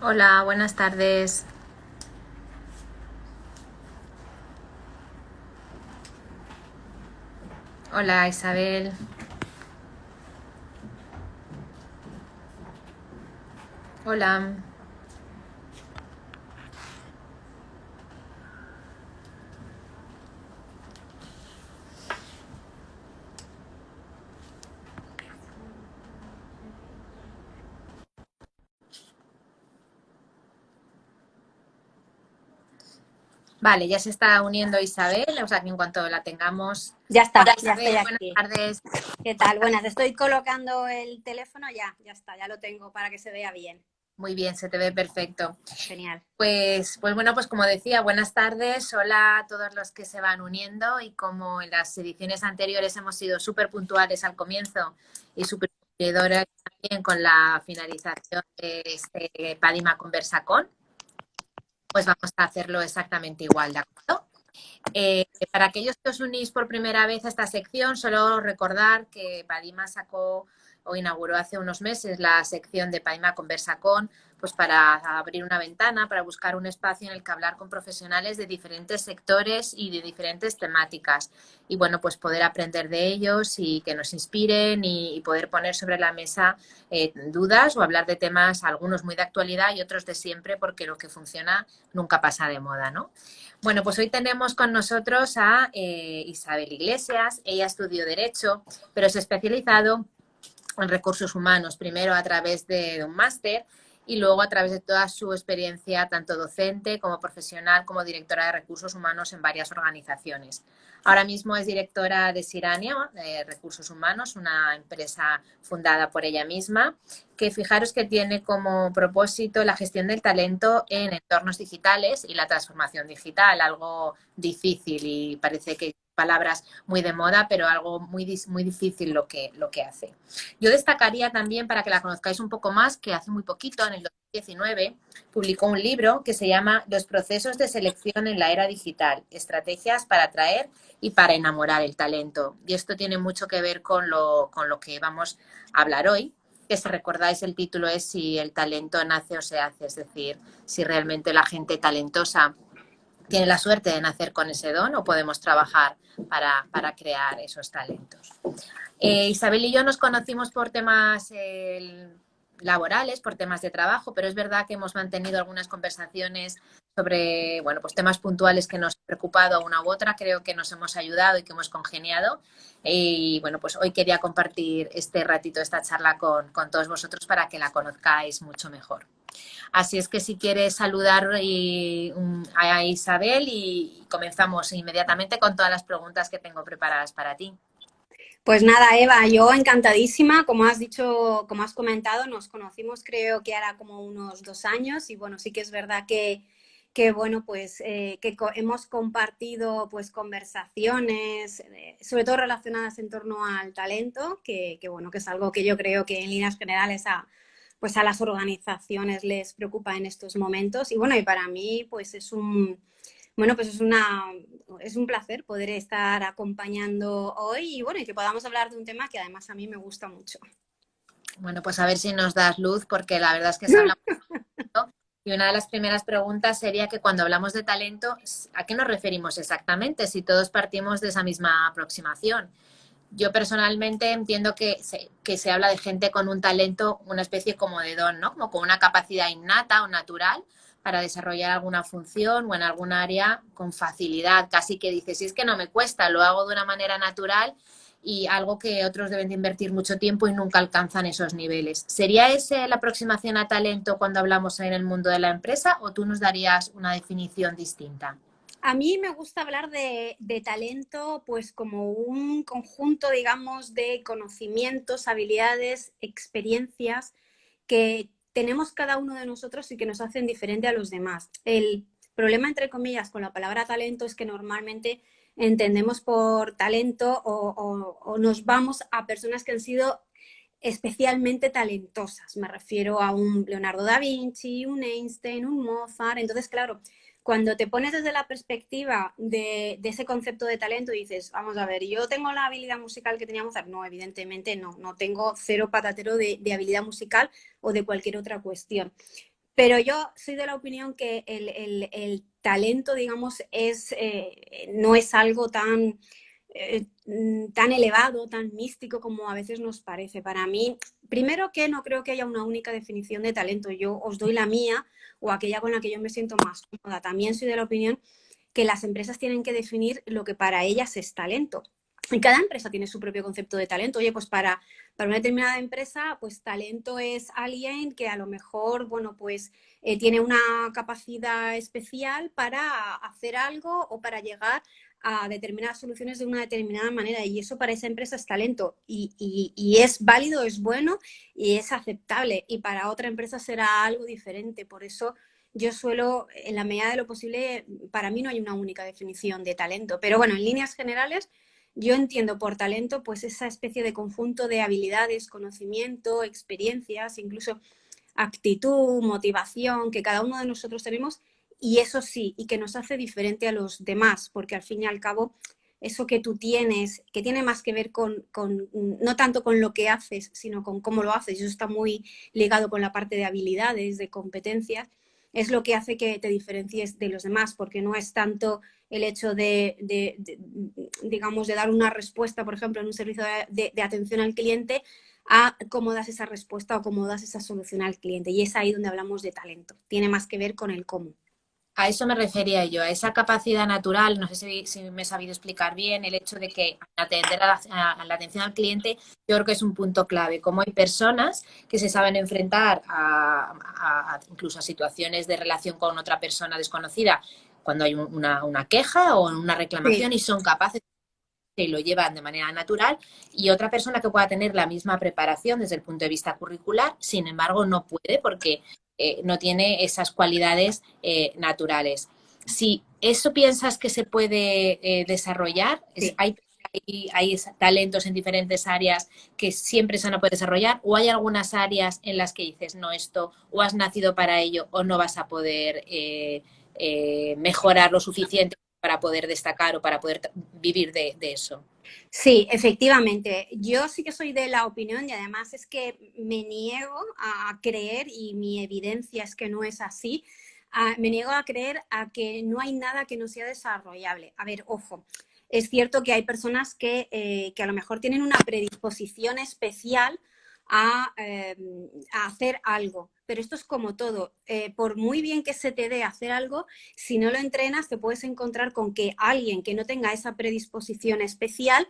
Hola, buenas tardes. Hola, Isabel. Hola. Vale, ya se está uniendo Isabel, o sea que en cuanto la tengamos. Hola, Ya estoy Isabel, buenas aquí. tardes. ¿Qué tal? Buenas, estoy colocando el teléfono ya está, ya lo tengo para que se vea bien. Muy bien, se te ve perfecto. Genial. Pues bueno, pues como decía, buenas tardes. Hola a todos los que se van uniendo y como en las ediciones anteriores hemos sido súper puntuales al comienzo y súper cumplidoras también con la finalización de este Padima Conversacon, pues vamos a hacerlo exactamente igual, ¿de acuerdo? Para aquellos que os unís por primera vez a esta sección, solo recordar que Padima sacó o inauguró hace unos meses la sección de Padima Conversa con, pues para abrir una ventana, para buscar un espacio en el que hablar con profesionales de diferentes sectores y de diferentes temáticas. Y bueno, pues poder aprender de ellos y que nos inspiren y poder poner sobre la mesa dudas o hablar de temas, algunos muy de actualidad y otros de siempre, porque lo que funciona nunca pasa de moda, ¿no? Bueno, pues hoy tenemos con nosotros a Isabel Iglesias. Ella estudió Derecho, pero se ha especializado en recursos humanos, primero a través de un máster y luego a través de toda su experiencia, tanto docente como profesional, como directora de recursos humanos en varias organizaciones. Ahora mismo es directora de Sirania, de Recursos Humanos, una empresa fundada por ella misma, que fijaros que tiene como propósito la gestión del talento en entornos digitales y la transformación digital, algo difícil y parece que palabras muy de moda, pero algo muy difícil lo que hace. Yo destacaría también, para que la conozcáis un poco más, que hace muy poquito, en el 2019, publicó un libro que se llama Los procesos de selección en la era digital, estrategias para atraer y para enamorar el talento. Y esto tiene mucho que ver con lo que vamos a hablar hoy, que si recordáis el título es si el talento nace o se hace, es decir, si realmente la gente talentosa tiene la suerte de nacer con ese don o podemos trabajar para crear esos talentos. Isabel y yo nos conocimos por temas laborales, por temas de trabajo, pero es verdad que hemos mantenido algunas conversaciones sobre, bueno, pues temas puntuales que nos han preocupado a una u otra, creo que nos hemos ayudado y que hemos congeniado. Y bueno, pues hoy quería compartir este ratito, esta charla con todos vosotros para que la conozcáis mucho mejor. Así es que si quieres saludar a Isabel y comenzamos inmediatamente con todas las preguntas que tengo preparadas para ti. Pues nada, Eva, yo encantadísima, como has dicho, como has comentado, nos conocimos creo que hará como unos 2 años y bueno, sí que es verdad que bueno, pues hemos compartido pues conversaciones, sobre todo relacionadas en torno al talento, bueno, que es algo que yo creo que en líneas generales pues a las organizaciones les preocupa en estos momentos y bueno, y para mí pues es bueno, pues es un placer poder estar acompañando hoy y bueno, y que podamos hablar de un tema que además a mí me gusta mucho. Bueno, pues a ver si nos das luz, porque la verdad es que se habla mucho. Y una de las primeras preguntas sería que cuando hablamos de talento, ¿a qué nos referimos exactamente? Si todos partimos de esa misma aproximación. Yo personalmente entiendo que se habla de gente con un talento, una especie como de don, ¿no? Como con una capacidad innata o natural para desarrollar alguna función o en algún área con facilidad. Casi que dices, si es que no me cuesta, lo hago de una manera natural y algo que otros deben de invertir mucho tiempo y nunca alcanzan esos niveles. ¿Sería esa la aproximación a talento cuando hablamos en el mundo de la empresa o tú nos darías una definición distinta? A mí me gusta hablar de talento pues como un conjunto, digamos, de conocimientos, habilidades, experiencias que tenemos cada uno de nosotros y que nos hacen diferente a los demás. El problema, entre comillas, con la palabra talento es que normalmente entendemos por talento o nos vamos a personas que han sido especialmente talentosas. Me refiero a un Leonardo da Vinci, un Einstein, un Mozart. Entonces, claro, cuando te pones desde la perspectiva de ese concepto de talento, dices, vamos a ver, ¿yo tengo la habilidad musical que tenía Mozart? No, evidentemente no, no tengo cero patatero de habilidad musical o de cualquier otra cuestión. Pero yo soy de la opinión que el talento, digamos, no es algo tan elevado, tan místico como a veces nos parece. Para mí, primero que no creo que haya una única definición de talento. Yo os doy la mía o aquella con la que yo me siento más cómoda. También soy de la opinión que las empresas tienen que definir lo que para ellas es talento. Y cada empresa tiene su propio concepto de talento. Oye, pues para una determinada empresa, pues talento es alguien que a lo mejor, bueno, pues tiene una capacidad especial para hacer algo o para llegar a determinadas soluciones de una determinada manera. Y eso para esa empresa es talento. Y es válido, es bueno y es aceptable. Y para otra empresa será algo diferente. Por eso yo suelo, en la medida de lo posible, para mí no hay una única definición de talento. Pero bueno, en líneas generales, yo entiendo por talento pues esa especie de conjunto de habilidades, conocimiento, experiencias, incluso actitud, motivación que cada uno de nosotros tenemos y eso sí, y que nos hace diferente a los demás, porque al fin y al cabo eso que tú tienes, que tiene más que ver no tanto con lo que haces, sino con cómo lo haces, eso está muy ligado con la parte de habilidades, de competencias, es lo que hace que te diferencies de los demás, porque no es tanto el hecho digamos, de dar una respuesta, por ejemplo, en un servicio de atención al cliente, a cómo das esa respuesta o cómo das esa solución al cliente. Y es ahí donde hablamos de talento. Tiene más que ver con el cómo. A eso me refería yo, a esa capacidad natural, no sé si me he sabido explicar bien, el hecho de que atender a la atención al cliente, yo creo que es un punto clave. Como hay personas que se saben enfrentar incluso a situaciones de relación con otra persona desconocida cuando hay una queja o una reclamación Sí. y son capaces y lo llevan de manera natural, y otra persona que pueda tener la misma preparación desde el punto de vista curricular, sin embargo, no puede porque no tiene esas cualidades naturales. Si eso piensas que se puede desarrollar, Sí. hay talentos en diferentes áreas que siempre se van a poder desarrollar, o hay algunas áreas en las que dices, no, esto o has nacido para ello o no vas a poder mejorar lo suficiente para poder destacar o para poder vivir de eso. Sí, efectivamente. Yo sí que soy de la opinión y además es que me niego a creer, y mi evidencia es que no es así, me niego a creer a que no hay nada que no sea desarrollable. A ver, ojo, es cierto que hay personas que a lo mejor tienen una predisposición especial a hacer algo, pero esto es como todo. Por muy bien que se te dé hacer algo, si no lo entrenas, te puedes encontrar con que alguien que no tenga esa predisposición especial,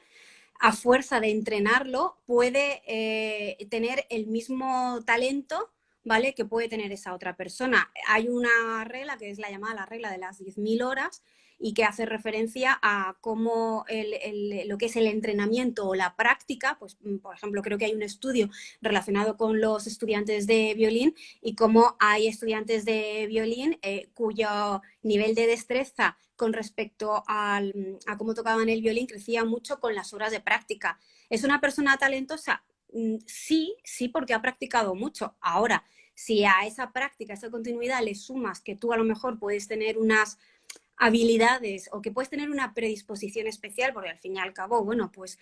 a fuerza de entrenarlo, puede tener el mismo talento, ¿vale? Que puede tener esa otra persona. Hay una regla que es la llamada la regla de las 10.000 horas y que hace referencia a cómo lo que es el entrenamiento o la práctica, pues por ejemplo creo que hay un estudio relacionado con los estudiantes de violín y cómo hay estudiantes de violín cuyo nivel de destreza con respecto a cómo tocaban el violín crecía mucho con las horas de práctica. ¿Es una persona talentosa? Sí, sí, porque ha practicado mucho. Ahora, si a esa práctica, a esa continuidad le sumas que tú a lo mejor puedes tener unas habilidades o que puedes tener una predisposición especial, porque al fin y al cabo, bueno, pues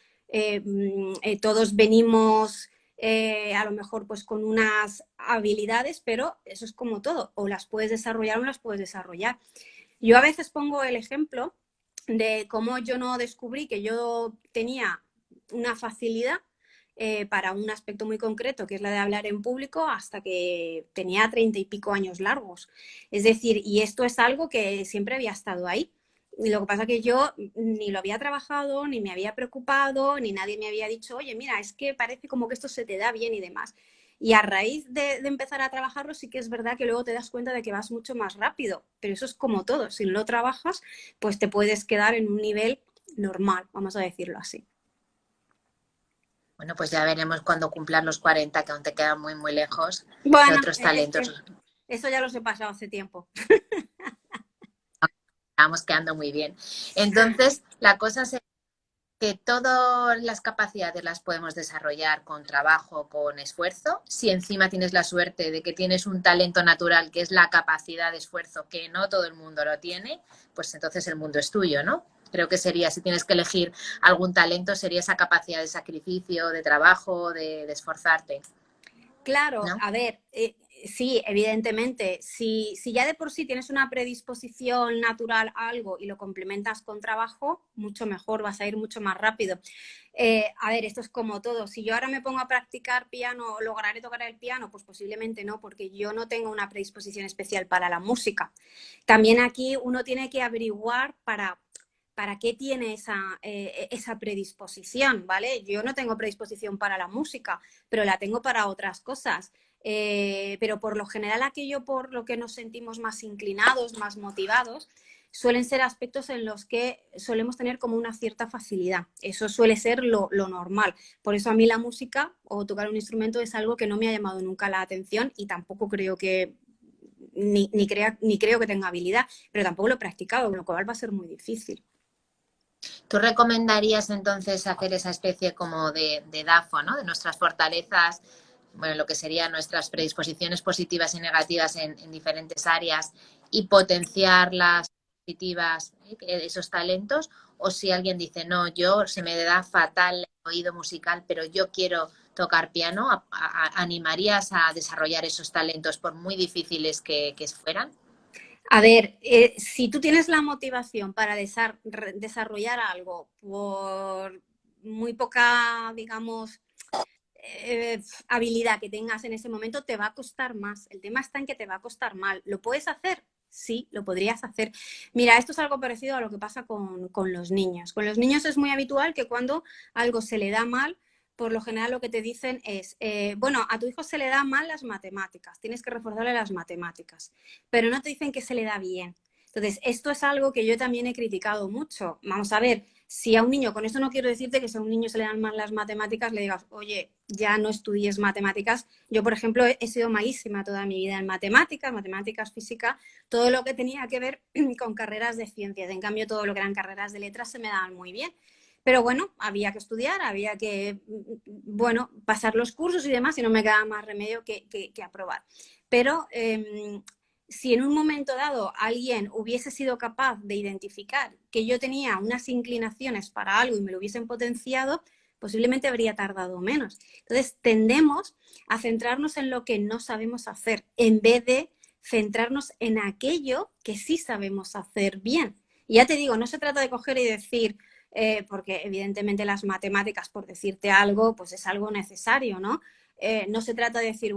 todos venimos a lo mejor pues con unas habilidades, pero eso es como todo, o las puedes desarrollar o no las puedes desarrollar. Yo a veces pongo el ejemplo de cómo yo no descubrí que yo tenía una facilidad para un aspecto muy concreto, que es la de hablar en público, hasta que tenía 30 y pico años largos. Es decir, y esto es algo que siempre había estado ahí. Y lo que pasa es que yo ni lo había trabajado, ni me había preocupado, ni nadie me había dicho, oye, mira, es que parece como que esto se te da bien y demás. Y a raíz de empezar a trabajarlo, sí que es verdad que luego te das cuenta de que vas mucho más rápido. Pero eso es como todo. Si no lo trabajas, pues te puedes quedar en un nivel normal, vamos a decirlo así. Bueno, pues ya veremos cuando cumplan los 40, que aún te quedan muy, muy lejos, que Bueno, otros talentos eso ya los he pasado hace tiempo. estamos quedando muy bien. Entonces, la cosa es que todas las capacidades las podemos desarrollar con trabajo, con esfuerzo. Si encima tienes la suerte de que tienes un talento natural, que es la capacidad de esfuerzo, que no todo el mundo lo tiene, pues entonces el mundo es tuyo, ¿no? Creo que sería, si tienes que elegir algún talento, sería esa capacidad de sacrificio, de trabajo, de esforzarte, Claro, ¿no? a ver, Sí, evidentemente. Si ya de por sí tienes una predisposición natural a algo y lo complementas con trabajo, mucho mejor, vas a ir mucho más rápido. A ver, esto es como todo. Si yo ahora me pongo a practicar piano, ¿lograré tocar el piano? Pues posiblemente no, porque yo no tengo una predisposición especial para la música. También aquí uno tiene que averiguar para qué tiene esa predisposición, ¿vale? Yo no tengo predisposición para la música, pero la tengo para otras cosas. Pero por lo general aquello por lo que nos sentimos más inclinados, más motivados, suelen ser aspectos en los que solemos tener como una cierta facilidad. Eso suele ser lo normal. Por eso a mí la música o tocar un instrumento es algo que no me ha llamado nunca la atención y tampoco creo que, ni creo que tenga habilidad, pero tampoco lo he practicado, con lo cual va a ser muy difícil. ¿Tú recomendarías entonces hacer esa especie como de DAFO, ¿no? De nuestras fortalezas, bueno, lo que serían nuestras predisposiciones positivas y negativas en diferentes áreas y potenciar las positivas, esos talentos? O si alguien dice, no, yo se me da fatal el oído musical, pero yo quiero tocar piano, ¿animarías a desarrollar esos talentos por muy difíciles que fueran? A ver, si tú tienes la motivación para desarrollar algo por muy poca, digamos, habilidad que tengas en ese momento, te va a costar más. El tema está en que te va a costar mal. ¿Lo puedes hacer? Sí, lo podrías hacer. Mira, esto es algo parecido a lo que pasa con los niños. Con los niños es muy habitual que cuando algo se le da mal, por lo general lo que te dicen es, bueno, a tu hijo se le da mal las matemáticas, tienes que reforzarle las matemáticas, pero no te dicen que se le da bien. Entonces, esto es algo que yo también he criticado mucho. Vamos a ver, si a un niño, con esto no quiero decirte que si a un niño se le dan mal las matemáticas, le digas, oye, ya no estudies matemáticas. Yo, por ejemplo, he sido malísima toda mi vida en matemáticas, física, todo lo que tenía que ver con carreras de ciencias. En cambio, todo lo que eran carreras de letras se me daban muy bien. Pero bueno, había que estudiar, había que, bueno, pasar los cursos y demás, y no me quedaba más remedio que aprobar. Pero si en un momento dado alguien hubiese sido capaz de identificar que yo tenía unas inclinaciones para algo y me lo hubiesen potenciado, posiblemente habría tardado menos. Entonces, tendemos a centrarnos en lo que no sabemos hacer, en vez de centrarnos en aquello que sí sabemos hacer bien. Y ya te digo, no se trata de coger y decir, porque evidentemente las matemáticas, por decirte algo, pues es algo necesario, ¿no? No se trata de decir,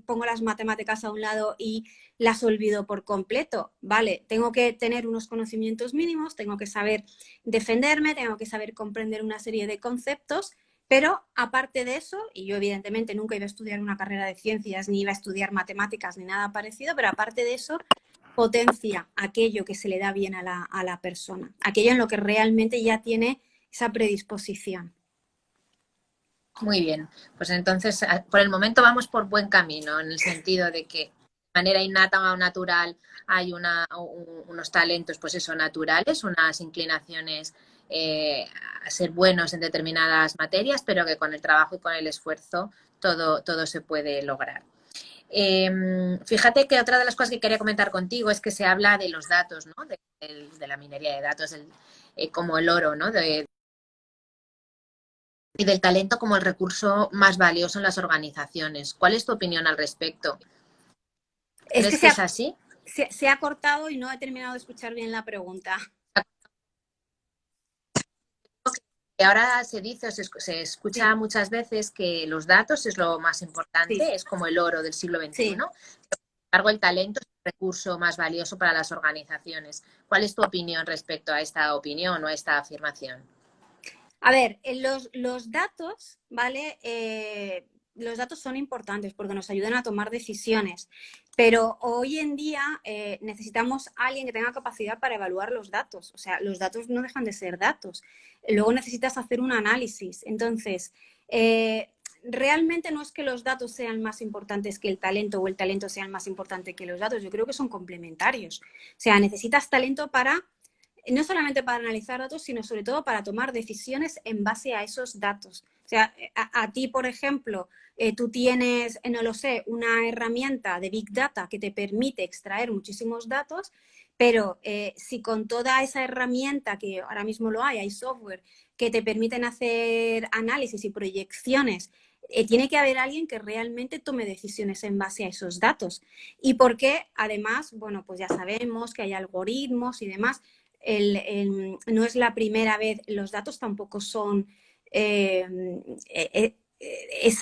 pongo las matemáticas a un lado y las olvido por completo. Vale, tengo que tener unos conocimientos mínimos, tengo que saber defenderme, tengo que saber comprender una serie de conceptos, pero aparte de eso, y yo evidentemente nunca iba a estudiar una carrera de ciencias, ni iba a estudiar matemáticas, ni nada parecido, pero aparte de eso, potencia aquello que se le da bien a la persona, aquello en lo que realmente ya tiene esa predisposición. Muy bien, pues entonces por el momento vamos por buen camino, en el sentido de que de manera innata o natural hay unos talentos, pues eso, naturales, unas inclinaciones a ser buenos en determinadas materias, pero que con el trabajo y con el esfuerzo todo se puede lograr. Fíjate que otra de las cosas que quería comentar contigo es que se habla de los datos, ¿no? De la minería de datos, como el oro, ¿no? Y del talento como el recurso más valioso en las organizaciones. ¿Cuál es tu opinión al respecto? Es que ¿Crees que es así? se ha cortado y no he terminado de escuchar bien la pregunta. Que ahora se dice, se Sí, escucha muchas veces que los datos es lo más sí, importante, es como el oro del siglo sí. XXI. Sin embargo, el talento es el recurso más valioso para las organizaciones. ¿Cuál es tu opinión respecto a esta opinión o a esta afirmación? A ver, los datos, ¿vale? Los datos son importantes porque nos ayudan a tomar decisiones, pero hoy en día necesitamos a alguien que tenga capacidad para evaluar los datos. O sea, los datos no dejan de ser datos. Luego necesitas hacer un análisis. Entonces, realmente no es que los datos sean más importantes que el talento o el talento sea más importante que los datos. Yo creo que son complementarios. O sea, necesitas talento para no solamente para analizar datos, sino sobre todo para tomar decisiones en base a esos datos. O sea, a ti, por ejemplo, tú tienes, no lo sé, una herramienta de Big Data que te permite extraer muchísimos datos, pero si con toda esa herramienta, que ahora mismo lo hay software, que te permiten hacer análisis y proyecciones, tiene que haber alguien que realmente tome decisiones en base a esos datos. Y porque, además, bueno, pues ya sabemos que hay algoritmos y demás. No es la primera vez, los datos tampoco son... es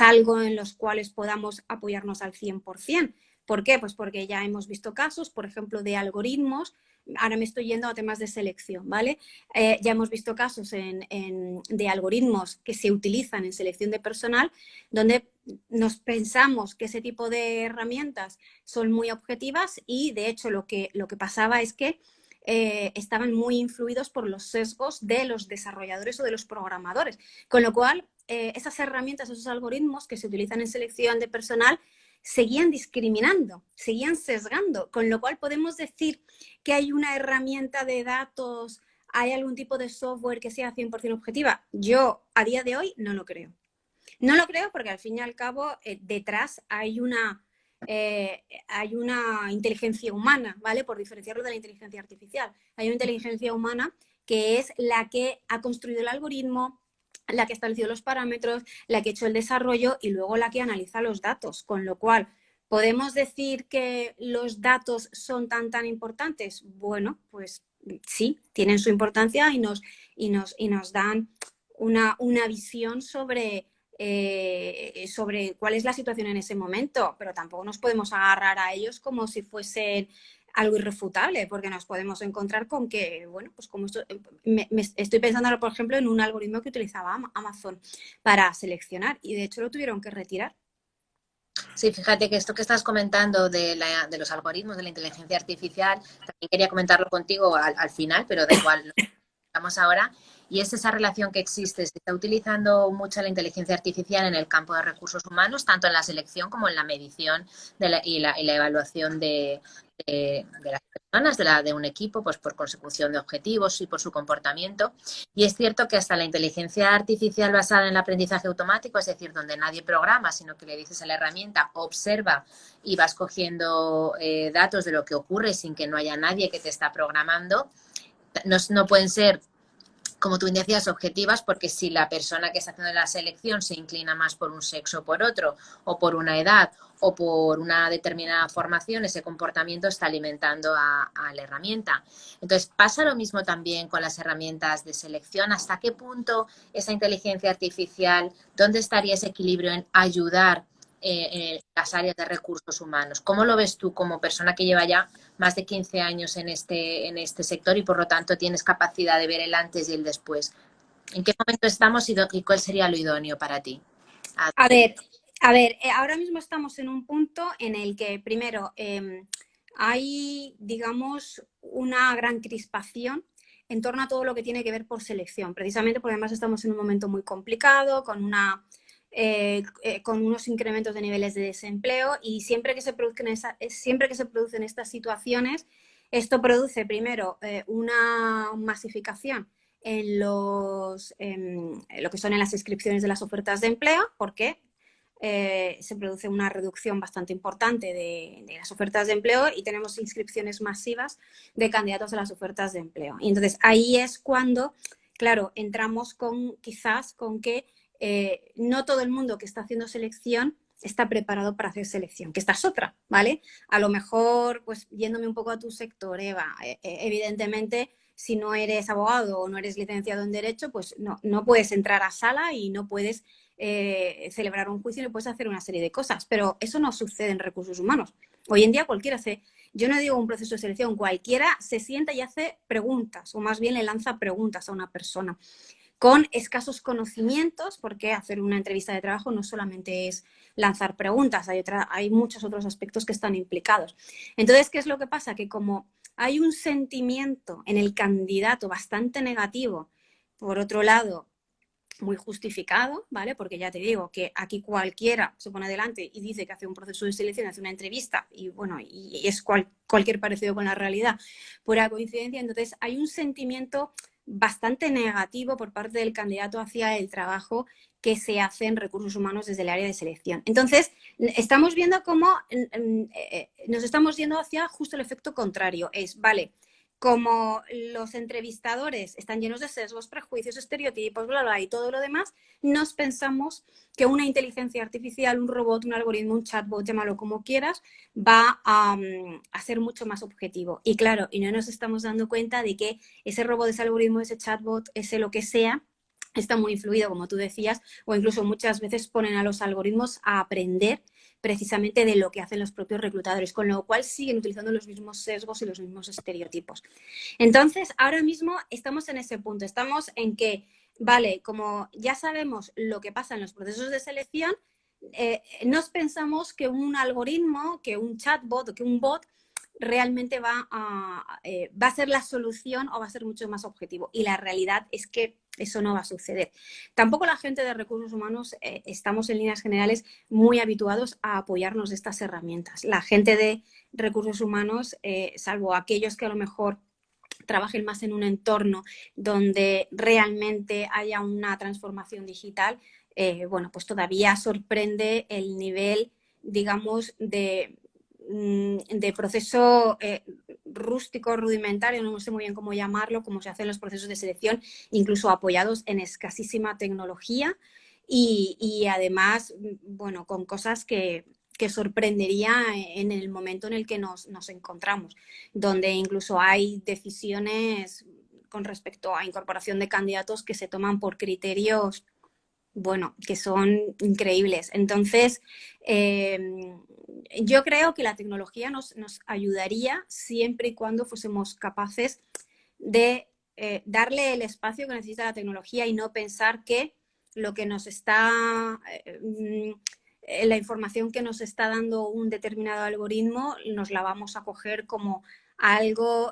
algo en los cuales podamos apoyarnos al 100%. ¿Por qué? Pues porque ya hemos visto casos, por ejemplo, de algoritmos. Ahora me estoy yendo a temas de selección, ¿vale? Ya hemos visto casos de algoritmos que se utilizan en selección de personal donde nos pensamos que ese tipo de herramientas son muy objetivas y, de hecho, lo que pasaba es que estaban muy influidos por los sesgos de los desarrolladores o de los programadores. Con lo cual, esas herramientas, esos algoritmos que se utilizan en selección de personal seguían discriminando, seguían sesgando, con lo cual podemos decir que hay una herramienta de datos, hay algún tipo de software que sea 100% objetiva. Yo, a día de hoy, no lo creo. No lo creo porque, al fin y al cabo, detrás hay una inteligencia humana, ¿vale? Por diferenciarlo de la inteligencia artificial. Hay una inteligencia humana que es la que ha construido el algoritmo, la que ha establecido los parámetros, la que ha hecho el desarrollo y luego la que analiza los datos. Con lo cual, ¿podemos decir que los datos son tan importantes? Bueno, pues sí, tienen su importancia y nos dan una visión sobre cuál es la situación en ese momento, pero tampoco nos podemos agarrar a ellos como si fuesen algo irrefutable, porque nos podemos encontrar con que, bueno, pues como esto, estoy pensando ahora, por ejemplo, en un algoritmo que utilizaba Amazon para seleccionar y de hecho lo tuvieron que retirar. Sí, fíjate que esto que estás comentando de los algoritmos, de la inteligencia artificial, también quería comentarlo contigo al final, pero da igual, lo estamos ahora. Y es esa relación que existe. Se está utilizando mucho la inteligencia artificial en el campo de recursos humanos, tanto en la selección como en la medición y la evaluación de las personas, de un equipo, pues por consecución de objetivos y por su comportamiento. Y es cierto que hasta la inteligencia artificial basada en el aprendizaje automático, es decir, donde nadie programa, sino que le dices a la herramienta, observa y vas cogiendo datos de lo que ocurre sin que no haya nadie que te está programando, no pueden ser, como tú decías, objetivas, porque si la persona que está haciendo la selección se inclina más por un sexo o por otro, o por una edad, o por una determinada formación, ese comportamiento está alimentando a la herramienta. Entonces, pasa lo mismo también con las herramientas de selección. ¿Hasta qué punto esa inteligencia artificial, dónde estaría ese equilibrio en ayudar en las áreas de recursos humanos? ¿Cómo lo ves tú como persona que lleva ya más de 15 años en este sector y por lo tanto tienes capacidad de ver el antes y el después? ¿En qué momento estamos y cuál sería lo idóneo para ti? A ver, ahora mismo estamos en un punto en el que, primero, hay, digamos, una gran crispación en torno a todo lo que tiene que ver por selección, precisamente porque además estamos en un momento muy complicado, con unos incrementos de niveles de desempleo y siempre que se producen estas situaciones, esto produce primero una masificación en lo que son en las inscripciones de las ofertas de empleo, porque se produce una reducción bastante importante de las ofertas de empleo y tenemos inscripciones masivas de candidatos a las ofertas de empleo. Y entonces ahí es cuando, claro, entramos quizás con que no todo el mundo que está haciendo selección está preparado para hacer selección, que esta es otra, ¿vale? A lo mejor, pues yéndome un poco a tu sector, Eva, evidentemente, si no eres abogado o no eres licenciado en Derecho, pues no puedes entrar a sala y no puedes celebrar un juicio y no puedes hacer una serie de cosas, pero eso no sucede en recursos humanos. Hoy en día cualquiera yo no digo un proceso de selección, cualquiera se sienta y hace preguntas, o más bien le lanza preguntas a una persona con escasos conocimientos, porque hacer una entrevista de trabajo no solamente es lanzar preguntas, hay muchos otros aspectos que están implicados. Entonces, ¿qué es lo que pasa? Que como hay un sentimiento en el candidato bastante negativo, por otro lado, muy justificado, ¿vale? Porque ya te digo que aquí cualquiera se pone delante y dice que hace un proceso de selección, hace una entrevista y bueno, y es cualquier parecido con la realidad, pura coincidencia. Entonces hay un sentimiento bastante negativo por parte del candidato hacia el trabajo que se hace en recursos humanos desde el área de selección. Entonces, estamos viendo cómo nos estamos yendo hacia justo el efecto contrario. Vale, como los entrevistadores están llenos de sesgos, prejuicios, estereotipos, bla, bla, y todo lo demás, nos pensamos que una inteligencia artificial, un robot, un algoritmo, un chatbot, llámalo como quieras, va a ser mucho más objetivo. Y claro, y no nos estamos dando cuenta de que ese robot, ese algoritmo, ese chatbot, ese lo que sea, está muy influido, como tú decías, o incluso muchas veces ponen a los algoritmos a aprender precisamente de lo que hacen los propios reclutadores, con lo cual siguen utilizando los mismos sesgos y los mismos estereotipos. Entonces, ahora mismo estamos en ese punto, estamos en que, vale, como ya sabemos lo que pasa en los procesos de selección, nos pensamos que un algoritmo, que un chatbot o que un bot realmente va a ser la solución o va a ser mucho más objetivo. Y la realidad es que eso no va a suceder. Tampoco la gente de recursos humanos estamos en líneas generales muy habituados a apoyarnos de estas herramientas. La gente de recursos humanos, salvo aquellos que a lo mejor trabajen más en un entorno donde realmente haya una transformación digital, bueno, pues todavía sorprende el nivel, digamos, de proceso rústico, rudimentario, no sé muy bien cómo llamarlo, como se hacen los procesos de selección, incluso apoyados en escasísima tecnología y además, bueno, con cosas que sorprendería en el momento en el que nos encontramos, donde incluso hay decisiones con respecto a incorporación de candidatos que se toman por criterios, bueno, que son increíbles. Entonces, yo creo que la tecnología nos ayudaría siempre y cuando fuésemos capaces de darle el espacio que necesita la tecnología y no pensar que lo que nos está, la información que nos está dando un determinado algoritmo, nos la vamos a coger como algo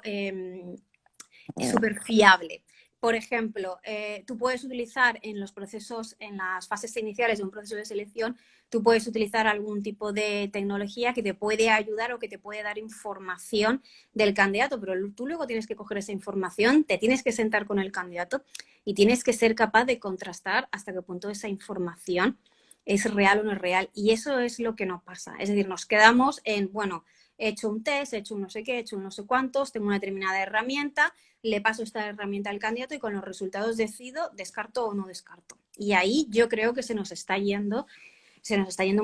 súper fiable. Por ejemplo, tú puedes utilizar en los procesos, en las fases iniciales de un proceso de selección, tú puedes utilizar algún tipo de tecnología que te puede ayudar o que te puede dar información del candidato, pero tú luego tienes que coger esa información, te tienes que sentar con el candidato y tienes que ser capaz de contrastar hasta qué punto esa información es real o no es real. Y eso es lo que no pasa. Es decir, nos quedamos en, bueno, he hecho un test, he hecho un no sé qué, he hecho un no sé cuántos, tengo una determinada herramienta, le paso esta herramienta al candidato y con los resultados decido, descarto o no descarto. Y ahí yo creo que se nos está yendo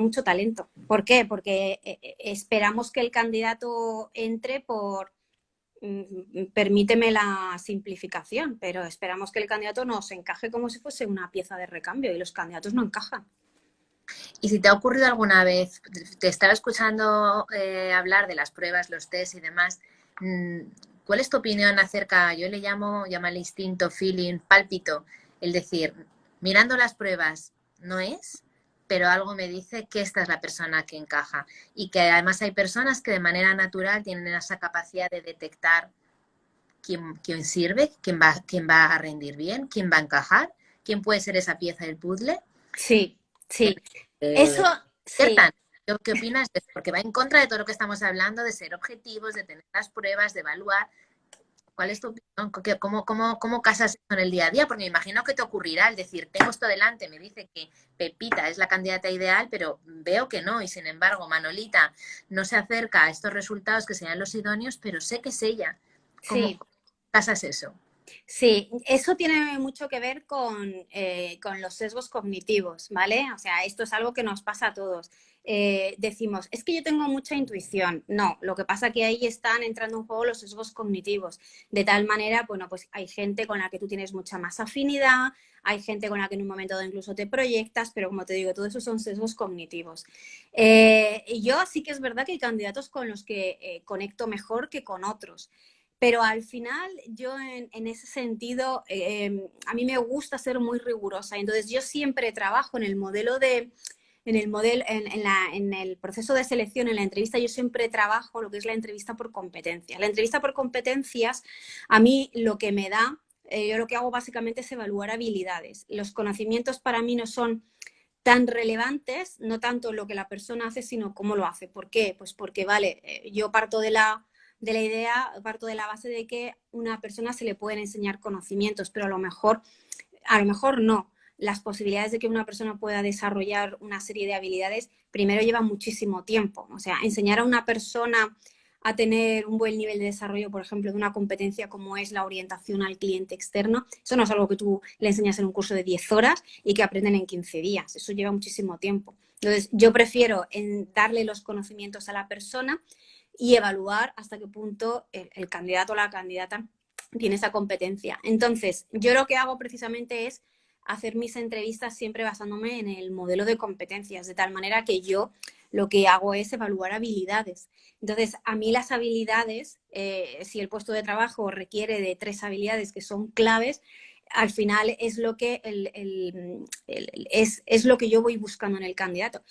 mucho talento. ¿Por qué? Porque esperamos que el candidato entre por, permíteme la simplificación, pero esperamos que el candidato nos encaje como si fuese una pieza de recambio y los candidatos no encajan. Y si te ha ocurrido alguna vez, te estaba escuchando hablar de las pruebas, los test y demás, ¿cuál es tu opinión acerca, yo le llamo, llámale instinto, feeling, pálpito, el decir, mirando las pruebas no es, pero algo me dice que esta es la persona que encaja? Y que además hay personas que de manera natural tienen esa capacidad de detectar quién sirve, quién va a rendir bien, quién va a encajar, quién puede ser esa pieza del puzzle. Sí, sí. Eso, sí. ¿Qué opinas de eso? Porque va en contra de todo lo que estamos hablando, de ser objetivos, de tener las pruebas, de evaluar. ¿Cuál es tu opinión? ¿Cómo casas eso en el día a día? Porque me imagino que te ocurrirá el decir, tengo esto delante, me dice que Pepita es la candidata ideal, pero veo que no, y sin embargo Manolita no se acerca a estos resultados que sean los idóneos, pero sé que es ella. ¿Cómo casas eso? Sí, eso tiene mucho que ver con los sesgos cognitivos, ¿vale? O sea, esto es algo que nos pasa a todos. Decimos, es que yo tengo mucha intuición. No, lo que pasa es que ahí están entrando en juego los sesgos cognitivos. De tal manera, bueno, pues hay gente con la que tú tienes mucha más afinidad, hay gente con la que en un momento dado incluso te proyectas, pero como te digo, todo eso son sesgos cognitivos. Yo sí que es verdad que hay candidatos con los que conecto mejor que con otros. Pero al final, yo en ese sentido, a mí me gusta ser muy rigurosa. Entonces, yo siempre trabajo en el modelo en el proceso de selección, en la entrevista, yo siempre trabajo lo que es la entrevista por competencias. La entrevista por competencias, a mí lo que me da, yo lo que hago básicamente es evaluar habilidades. Los conocimientos para mí no son tan relevantes, no tanto lo que la persona hace, sino cómo lo hace. ¿Por qué? Pues porque, vale, yo parto de la idea, parto de la base de que una persona se le pueden enseñar conocimientos, pero a lo mejor no. Las posibilidades de que una persona pueda desarrollar una serie de habilidades, primero llevan muchísimo tiempo. O sea, enseñar a una persona a tener un buen nivel de desarrollo, por ejemplo, de una competencia como es la orientación al cliente externo. Eso no es algo que tú le enseñas en un curso de 10 horas y que aprenden en 15 días. Eso lleva muchísimo tiempo. Entonces, yo prefiero darle los conocimientos a la persona y evaluar hasta qué punto el candidato o la candidata tiene esa competencia. Entonces, yo lo que hago precisamente es hacer mis entrevistas siempre basándome en el modelo de competencias, de tal manera que yo lo que hago es evaluar habilidades. Entonces, a mí las habilidades, si el puesto de trabajo requiere de 3 habilidades que son claves, al final es lo que, es lo que yo voy buscando en el candidato.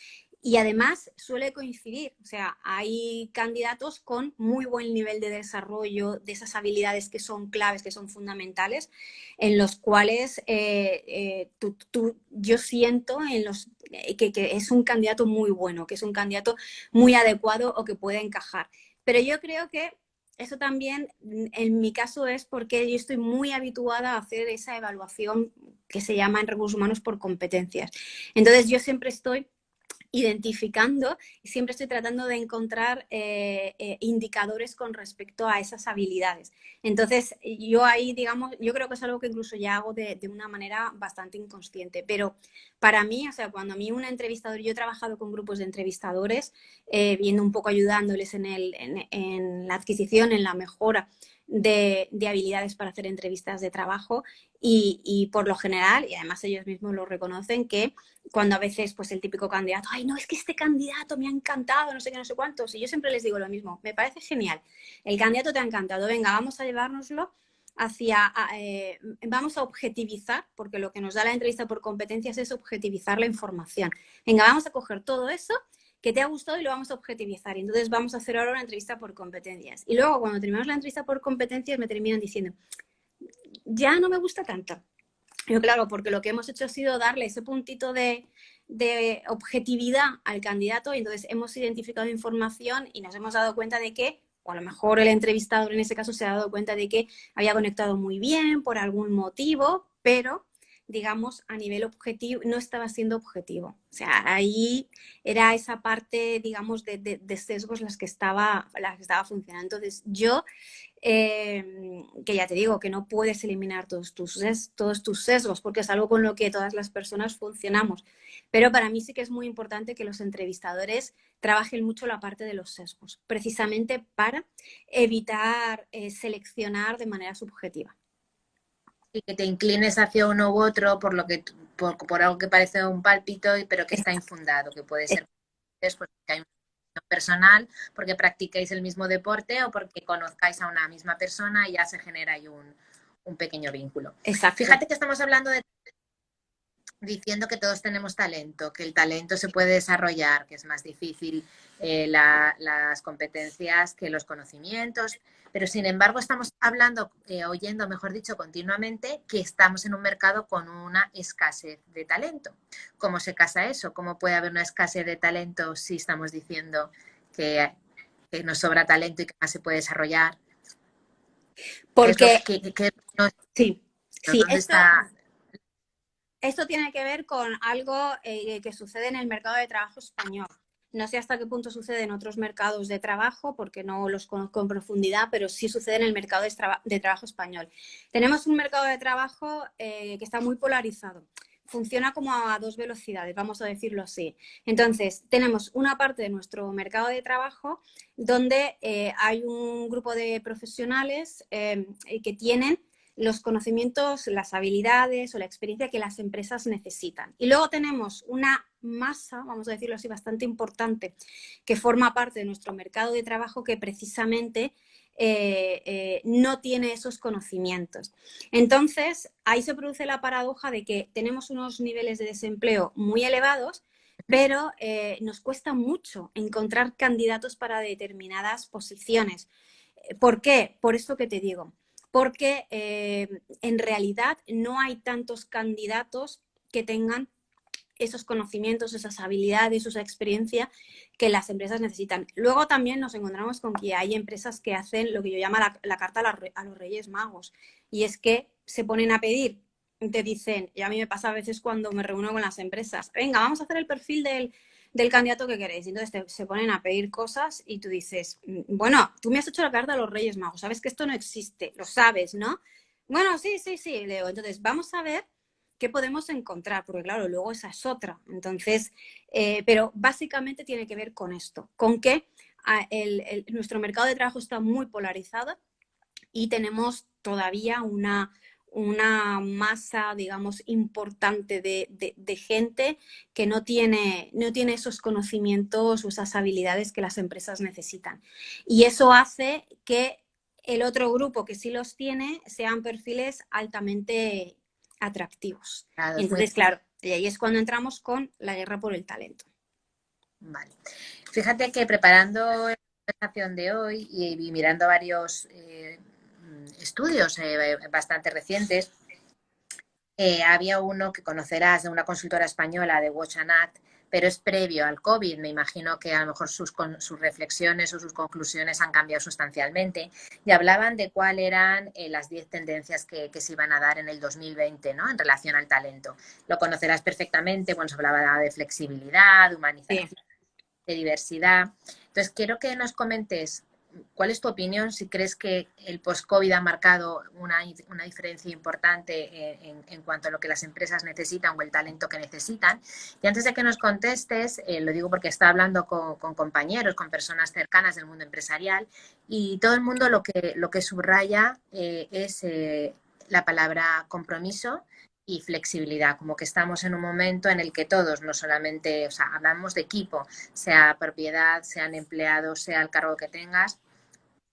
Y además suele coincidir, o sea, hay candidatos con muy buen nivel de desarrollo de esas habilidades que son claves, que son fundamentales, en los cuales yo siento que es un candidato muy bueno, que es un candidato muy adecuado o que puede encajar. Pero yo creo que eso también, en mi caso, es porque yo estoy muy habituada a hacer esa evaluación que se llama en recursos humanos por competencias. Entonces, yo siempre estoy identificando y siempre estoy tratando de encontrar indicadores con respecto a esas habilidades. Entonces, yo ahí, digamos, yo creo que es algo que incluso ya hago de una manera bastante inconsciente, pero para mí, o sea, cuando a mí un entrevistador, yo he trabajado con grupos de entrevistadores, viendo un poco ayudándoles en la adquisición, en la mejora de habilidades para hacer entrevistas de trabajo y por lo general, y además ellos mismos lo reconocen, que cuando a veces pues el típico candidato, ay, no, es que este candidato me ha encantado, no sé qué, no sé cuántos, y yo siempre les digo lo mismo, me parece genial, el candidato te ha encantado, venga, vamos a llevárnoslo vamos a objetivizar, porque lo que nos da la entrevista por competencias es objetivizar la información. Venga, vamos a coger todo eso que te ha gustado y lo vamos a objetivizar. Y entonces vamos a hacer ahora una entrevista por competencias. Y luego, cuando terminamos la entrevista por competencias, me terminan diciendo, ya no me gusta tanto. Yo, claro, porque lo que hemos hecho ha sido darle ese puntito de objetividad al candidato y entonces hemos identificado información y nos hemos dado cuenta de que, o a lo mejor el entrevistador en ese caso se ha dado cuenta de que había conectado muy bien por algún motivo, pero digamos a nivel objetivo no estaba siendo objetivo. O sea, ahí era esa parte, digamos, de sesgos las que estaba funcionando. Entonces yo que ya te digo, que no puedes eliminar todos tus sesgos, porque es algo con lo que todas las personas funcionamos. Pero para mí sí que es muy importante que los entrevistadores trabajen mucho la parte de los sesgos, precisamente para evitar seleccionar de manera subjetiva. Y que te inclines hacia uno u otro por lo que por algo que parece un pálpito, pero que está infundado, que puede ser pues, que hay un personal, porque practicáis el mismo deporte o porque conozcáis a una misma persona y ya se genera ahí un pequeño vínculo. Exacto. Fíjate que estamos hablando diciendo que todos tenemos talento, que el talento se puede desarrollar, que es más difícil las competencias que los conocimientos, pero sin embargo estamos hablando, oyendo, mejor dicho, continuamente que estamos en un mercado con una escasez de talento. ¿Cómo se casa eso? ¿Cómo puede haber una escasez de talento si estamos diciendo que nos sobra talento y que más se puede desarrollar? Porque sí, ¿Dónde está? Esto tiene que ver con algo que sucede en el mercado de trabajo español. No sé hasta qué punto sucede en otros mercados de trabajo, porque no los conozco en profundidad, pero sí sucede en el mercado de trabajo español. Tenemos un mercado de trabajo que está muy polarizado. Funciona como a 2 velocidades, vamos a decirlo así. Entonces, tenemos una parte de nuestro mercado de trabajo donde hay un grupo de profesionales que tienen los conocimientos, las habilidades o la experiencia que las empresas necesitan. Y luego tenemos una masa, vamos a decirlo así, bastante importante, que forma parte de nuestro mercado de trabajo que precisamente no tiene esos conocimientos. Entonces, ahí se produce la paradoja de que tenemos unos niveles de desempleo muy elevados, pero nos cuesta mucho encontrar candidatos para determinadas posiciones. ¿Por qué? Por esto que te digo. Porque en realidad no hay tantos candidatos que tengan esos conocimientos, esas habilidades, esa experiencia que las empresas necesitan. Luego también nos encontramos con que hay empresas que hacen lo que yo llamo la carta a los Reyes Magos, y es que se ponen a pedir, te dicen, y a mí me pasa a veces cuando me reúno con las empresas, venga, vamos a hacer el perfil del candidato que queréis. Y entonces se ponen a pedir cosas y tú dices, bueno, tú me has hecho la carta a los Reyes Magos, sabes que esto no existe, lo sabes, ¿no? Bueno, sí, sí, sí, Leo. Entonces vamos a ver qué podemos encontrar, porque claro, luego esa es otra. Entonces, pero básicamente tiene que ver con esto, con que nuestro mercado de trabajo está muy polarizado y tenemos todavía una masa, digamos, importante de gente que no tiene esos conocimientos o esas habilidades que las empresas necesitan. Y eso hace que el otro grupo que sí los tiene sean perfiles altamente atractivos. Claro, Y es muy... entonces, claro, y ahí es cuando entramos con la guerra por el talento. Vale. Fíjate que preparando la conversación de hoy y mirando varios estudios bastante recientes, había uno que conocerás de una consultora española de Watch and Act, pero es previo al COVID. Me imagino que a lo mejor sus reflexiones o sus conclusiones han cambiado sustancialmente y hablaban de cuáles eran las 10 tendencias que se iban a dar en el 2020, ¿no? En relación al talento. Lo conocerás perfectamente. Bueno, se hablaba de flexibilidad, de humanización, Sí. de diversidad. Entonces, quiero que nos comentes cuál es tu opinión, si crees que el post-COVID ha marcado una diferencia importante en cuanto a lo que las empresas necesitan o el talento que necesitan. Y antes de que nos contestes, lo digo porque está hablando con compañeros, con personas cercanas del mundo empresarial, y todo el mundo lo que subraya es la palabra compromiso y flexibilidad, como que estamos en un momento en el que todos, no solamente, o sea, hablamos de equipo, sea propiedad, sean empleados, sea el cargo que tengas,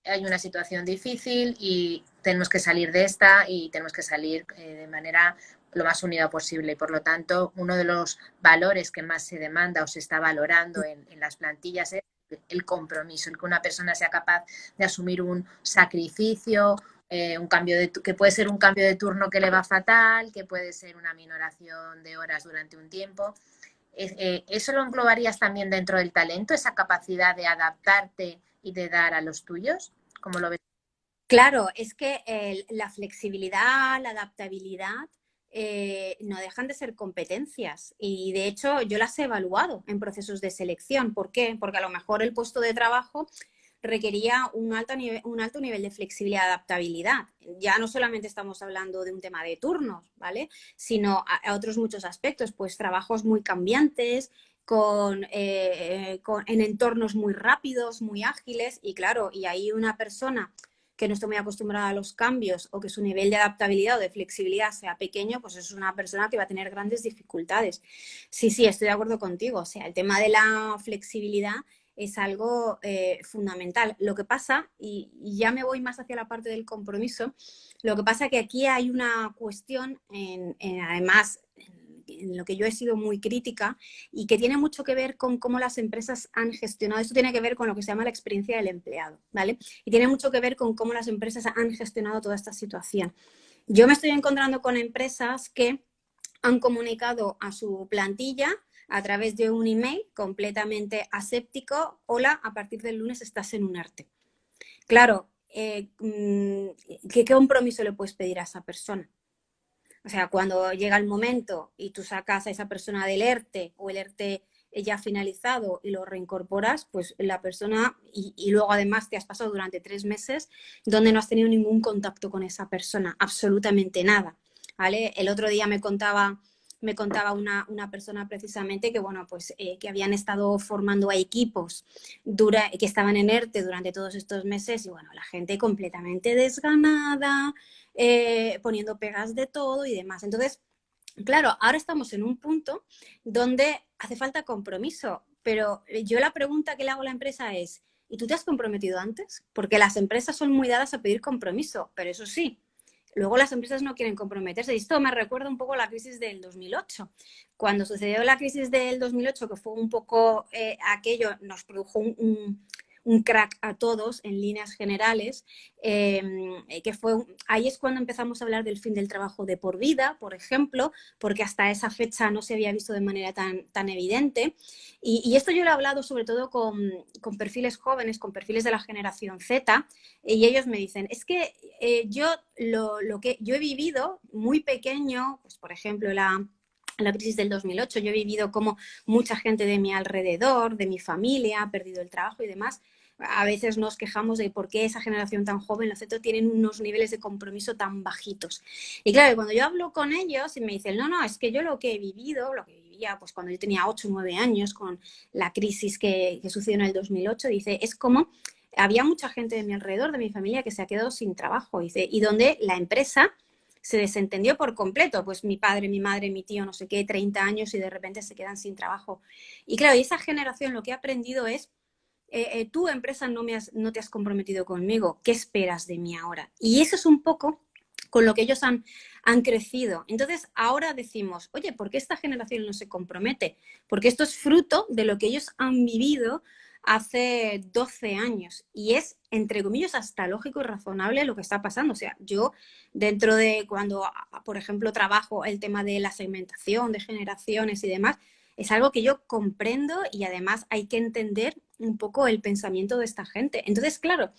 hay una situación difícil y tenemos que salir de esta y tenemos que salir de manera lo más unida posible. Y por lo tanto, uno de los valores que más se demanda o se está valorando en las plantillas es el compromiso, el que una persona sea capaz de asumir un sacrificio, un cambio que puede ser un cambio de turno que le va fatal, que puede ser una minoración de horas durante un tiempo. ¿Eso lo englobarías también dentro del talento, esa capacidad de adaptarte y de dar a los tuyos? ¿Cómo lo ves? Claro, es que la flexibilidad, la adaptabilidad, no dejan de ser competencias y de hecho yo las he evaluado en procesos de selección. ¿Por qué? Porque a lo mejor el puesto de trabajo requería un alto nivel de flexibilidad y adaptabilidad. Ya no solamente estamos hablando de un tema de turnos, ¿vale? Sino a otros muchos aspectos, pues trabajos muy cambiantes, en entornos muy rápidos, muy ágiles y claro, y ahí una persona que no esté muy acostumbrada a los cambios o que su nivel de adaptabilidad o de flexibilidad sea pequeño, pues es una persona que va a tener grandes dificultades. Sí, sí, estoy de acuerdo contigo. O sea, el tema de la flexibilidad es algo fundamental. Lo que pasa, y ya me voy más hacia la parte del compromiso, lo que pasa que aquí hay una cuestión, además, en lo que yo he sido muy crítica y que tiene mucho que ver con cómo las empresas han gestionado. Esto tiene que ver con lo que se llama la experiencia del empleado, ¿vale? Y tiene mucho que ver con cómo las empresas han gestionado toda esta situación. Yo me estoy encontrando con empresas que han comunicado a su plantilla a través de un email completamente aséptico: hola, a partir del lunes estás en un ERTE. Claro, ¿qué compromiso le puedes pedir a esa persona? O sea, cuando llega el momento y tú sacas a esa persona del ERTE o el ERTE ya finalizado y lo reincorporas, pues la persona, y luego además te has pasado durante 3 meses donde no has tenido ningún contacto con esa persona, absolutamente nada, ¿vale? El otro día me contaba una persona precisamente que, bueno, pues que habían estado formando a equipos que estaban en ERTE durante todos estos meses y, bueno, la gente completamente desganada, poniendo pegas de todo y demás. Entonces, claro, ahora estamos en un punto donde hace falta compromiso, pero yo la pregunta que le hago a la empresa es, ¿y tú te has comprometido antes? Porque las empresas son muy dadas a pedir compromiso, pero eso sí, luego las empresas no quieren comprometerse. Y esto me recuerda un poco a la crisis del 2008. Cuando sucedió la crisis del 2008, que fue un poco aquello, nos produjo un crack a todos en líneas generales, que fue, ahí es cuando empezamos a hablar del fin del trabajo de por vida, por ejemplo, porque hasta esa fecha no se había visto de manera tan evidente. Y esto yo lo he hablado sobre todo con perfiles jóvenes, con perfiles de la generación Z, y ellos me dicen, es que yo lo que yo he vivido muy pequeño, pues por ejemplo la crisis del 2008. Yo he vivido como mucha gente de mi alrededor, de mi familia, ha perdido el trabajo y demás. A veces nos quejamos de por qué esa generación tan joven, los Z, tienen unos niveles de compromiso tan bajitos. Y claro, cuando yo hablo con ellos y me dicen, no, no, es que yo lo que he vivido, lo que vivía pues cuando yo tenía 8 o 9 años con la crisis que sucedió en el 2008, dice, es como había mucha gente de mi alrededor, de mi familia, que se ha quedado sin trabajo, dice, y donde la empresa se desentendió por completo, pues mi padre, mi madre, mi tío, no sé qué, 30 años y de repente se quedan sin trabajo. Y claro, y esa generación lo que ha aprendido es, tú empresa no te has comprometido conmigo, ¿qué esperas de mí ahora? Y eso es un poco con lo que ellos han crecido. Entonces, ahora decimos, oye, ¿por qué esta generación no se compromete? Porque esto es fruto de lo que ellos han vivido hace 12 años y es, entre comillas, hasta lógico y razonable lo que está pasando. O sea, yo dentro de cuando, por ejemplo, trabajo el tema de la segmentación de generaciones y demás, es algo que yo comprendo y además hay que entender un poco el pensamiento de esta gente. Entonces, claro,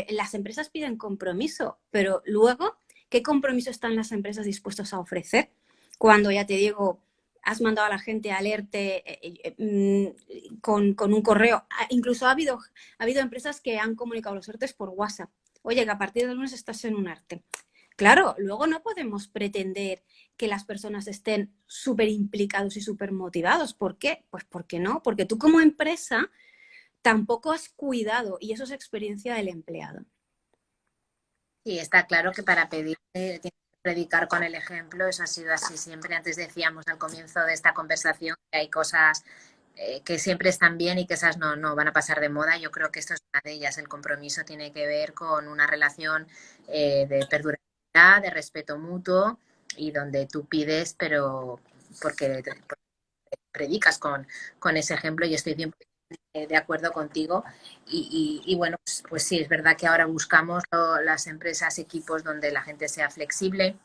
las empresas piden compromiso, pero luego, ¿qué compromiso están las empresas dispuestas a ofrecer? Cuando, ya te digo, has mandado a la gente a leerte con un correo. Incluso ha habido empresas que han comunicado los ERTEs por WhatsApp. Oye, que a partir del lunes estás en un ERTE. Claro, luego no podemos pretender que las personas estén súper implicados y súper motivados. ¿Por qué? Pues porque no, porque tú como empresa tampoco has cuidado y eso es experiencia del empleado. Y está claro que para pedir tienes que predicar con el ejemplo, eso ha sido así siempre. Antes decíamos al comienzo de esta conversación que hay cosas que siempre están bien y que esas no van a pasar de moda. Yo creo que esto es una de ellas. El compromiso tiene que ver con una relación de perdurabilidad, de respeto mutuo y donde tú pides, pero porque predicas con ese ejemplo y estoy 100% de acuerdo contigo. Y bueno, pues sí, es verdad que ahora buscamos las empresas, equipos donde la gente sea flexible,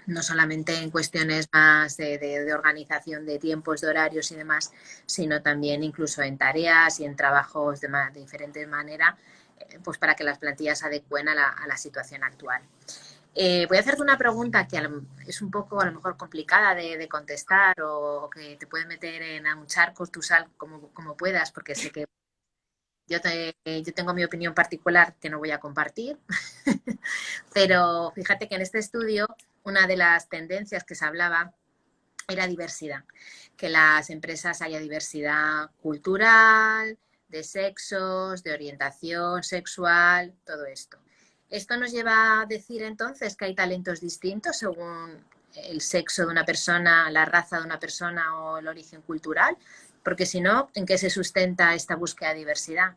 no solamente en cuestiones más de organización de tiempos, de horarios y demás, sino también incluso en tareas y en trabajos de diferentes maneras, pues para que las plantillas se adecuen a la situación actual. Voy a hacerte una pregunta que es un poco a lo mejor complicada de contestar o que te puede meter en un charco, tú sal como puedas, porque sé que yo tengo mi opinión particular que no voy a compartir, pero fíjate que en este estudio una de las tendencias que se hablaba era diversidad, que las empresas haya diversidad cultural, de sexos, de orientación sexual, todo esto. Esto nos lleva a decir entonces que hay talentos distintos según el sexo de una persona, la raza de una persona o el origen cultural, porque si no, ¿en qué se sustenta esta búsqueda de diversidad?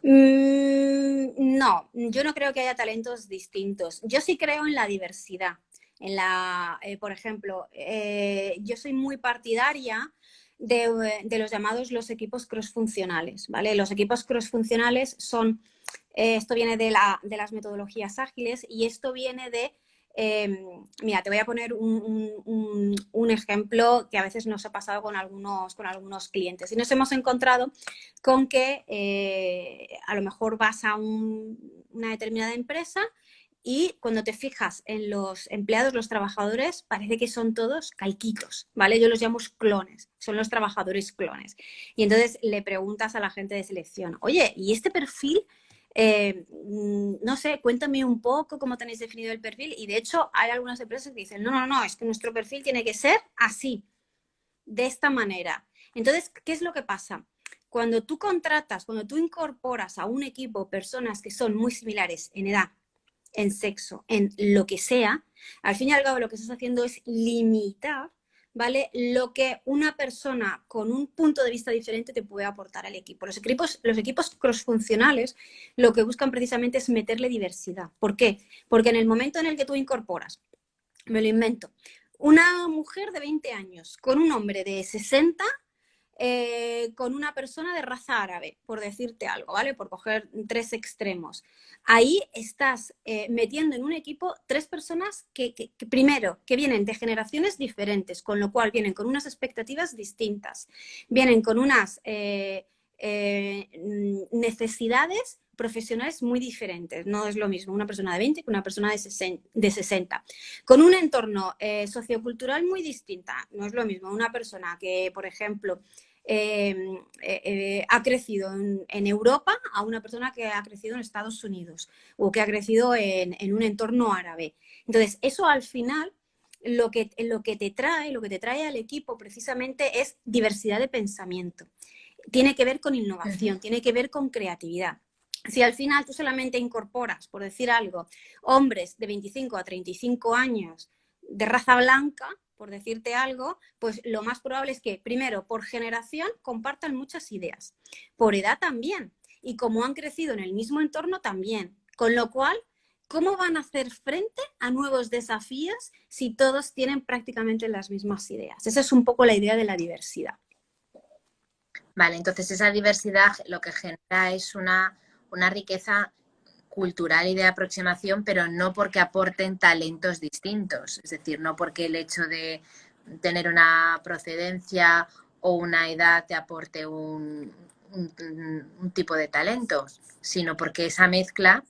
No, yo no creo que haya talentos distintos. Yo sí creo en la diversidad. Por ejemplo, yo soy muy partidaria de los llamados los equipos crossfuncionales, ¿vale? Los equipos crossfuncionales son, esto viene de las metodologías ágiles y esto viene de, mira, te voy a poner un ejemplo que a veces nos ha pasado con algunos clientes y nos hemos encontrado con que a lo mejor vas a una determinada empresa y cuando te fijas en los empleados, los trabajadores, parece que son todos calquitos, ¿vale? Yo los llamo clones, son los trabajadores clones. Y entonces le preguntas a la gente de selección, oye, ¿y este perfil? No sé, cuéntame un poco cómo tenéis definido el perfil. Y de hecho hay algunas empresas que dicen, no, es que nuestro perfil tiene que ser así, de esta manera. Entonces, ¿qué es lo que pasa? Cuando tú contratas, cuando tú incorporas a un equipo personas que son muy similares en edad, en sexo, en lo que sea, al fin y al cabo lo que estás haciendo es limitar, ¿vale? Lo que una persona con un punto de vista diferente te puede aportar al equipo. Los equipos crossfuncionales lo que buscan precisamente es meterle diversidad. ¿Por qué? Porque en el momento en el que tú incorporas, me lo invento, una mujer de 20 años con un hombre de 60, con una persona de raza árabe, por decirte algo, ¿vale? Por coger tres extremos. Ahí estás metiendo en un equipo tres personas que primero, que vienen de generaciones diferentes, con lo cual vienen con unas expectativas distintas, vienen con unas necesidades profesionales muy diferentes. No es lo mismo una persona de 20 que una persona de 60. Con un entorno sociocultural muy distinta. No es lo mismo una persona que, por ejemplo, ha crecido en Europa a una persona que ha crecido en Estados Unidos o que ha crecido en un entorno árabe. Entonces, eso al final lo que te trae al equipo precisamente es diversidad de pensamiento. Tiene que ver con innovación, tiene que ver con creatividad. Si al final tú solamente incorporas, por decir algo, hombres de 25 a 35 años de raza blanca, por decirte algo, pues lo más probable es que, primero, por generación compartan muchas ideas, por edad también, y como han crecido en el mismo entorno también. Con lo cual, ¿cómo van a hacer frente a nuevos desafíos si todos tienen prácticamente las mismas ideas? Esa es un poco la idea de la diversidad. Vale, entonces esa diversidad lo que genera es una riqueza cultural y de aproximación, pero no porque aporten talentos distintos. Es decir, no porque el hecho de tener una procedencia o una edad te aporte un tipo de talentos, sino porque esa mezcla